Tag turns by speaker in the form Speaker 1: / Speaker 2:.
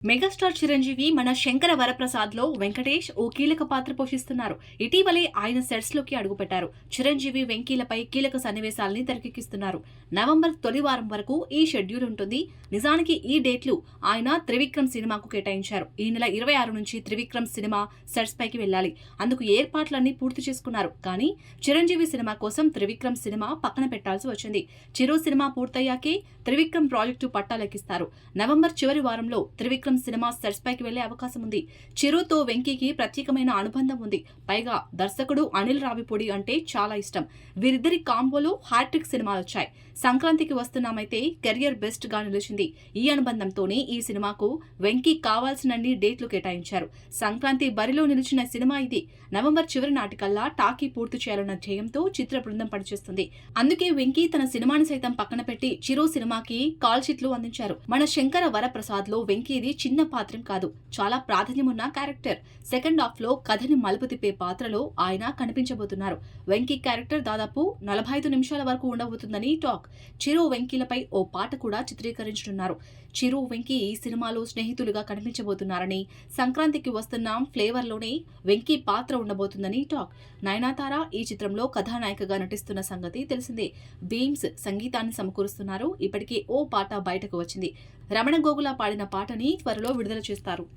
Speaker 1: Megastar Chiranjeevi మన శంకర వరప్రసాద్ లో వెంకటేష్ ఓ కీలక పాత్ర పోషిస్తున్నారు. ఇటీవలే ఆయన సెట్స్ లోకి అడుగుపెట్టారు. చిరంజీవి వెంకీలపై కీలక సన్నివేశాల్ని తెరకెక్కిస్తున్నారు. నవంబర్ తొలి వారం వరకు ఈ షెడ్యూల్ ఉంటుంది. నిజానికి ఈ డేట్లు ఆయన త్రివిక్రమ్ సినిమాకు కేటాయించారు. ఈ నెల 26 నుంచి త్రివిక్రమ్ సినిమా సెట్స్ పైకి వెళ్లాలి. అందుకు ఏర్పాట్లన్నీ పూర్తి చేసుకున్నారు. కానీ చిరంజీవి సినిమా కోసం త్రివిక్రమ్ సినిమా పక్కన పెట్టాల్సి వచ్చింది. చిరు సినిమా పూర్తయ్యాకే త్రివిక్రమ్ ప్రాజెక్టు పట్టాలెక్కిస్తారు. నవంబర్ చివరి వారంలో త్రివిక్రమ్ సినిమా సెట్స్ పైకి వెళ్లే అవకాశం ఉంది. చిరుతో వెంకీకి ప్రత్యేకమైన అనుబంధం ఉంది. పైగా దర్శకుడు అనిల్ రావిపూడి అంటే చాలా ఇష్టం. వీరిద్దరి కాంబోలో హ్యాట్రిక్ సినిమాలు వచ్చాయి. సంక్రాంతికి వస్తున్నామైతే కెరియర్ బెస్ట్ గా నిలిచింది. ఈ అనుబంధంతోనే ఈ సినిమాకు వెంకీ కావాల్సినన్ని డేట్లు కేటాయించారు. సంక్రాంతి బరిలో నిలిచిన సినిమా ఇది. నవంబర్ చివరి నాటికల్లా టాకీ పూర్తి చేయాలన్న ధ్యేయంతో చిత్ర బృందం పనిచేస్తుంది. అందుకే వెంకీ తన సినిమాని సైతం పక్కన పెట్టి చిరు సినిమాకి కాల్ షీట్లు అందించారు. మన శంకర వరప్రసాద్ లో వెంకీది చిన్న పాత్రం కాదు, చాలా ప్రాధాన్యమున్న క్యారెక్టర్. సెకండ్ హాఫ్ లో కథని మలుపు తిప్పే పాత్రలో ఆయన కనిపించబోతున్నారు. వెంకీ క్యారెక్టర్ దాదాపు 45 నిమిషాల వరకు ఉండబోతుందని టాక్. చిరు వెంకీలపై ఓ పాట కూడా చిత్రీకరించనున్నారు. చిరు వెంకీ ఈ సినిమాలో స్నేహితులుగా కనిపించబోతున్నారని, సంక్రాంతికి వస్తున్నాం ఫ్లేవర్ లోనే వెంకీ పాత్ర ఉండబోతుందని టాక్. నయనతార ఈ చిత్రంలో కథానాయికగా నటిస్తున్న సంగతి తెలిసిందే. బీమ్స్ సంగీతాన్ని సమకూరుస్తున్నారు. ఇప్పటికే ఓ పాట బయటకు వచ్చింది. రమణ గోగుల పాడిన పాటని త్వరలో విడుదల చేస్తారు.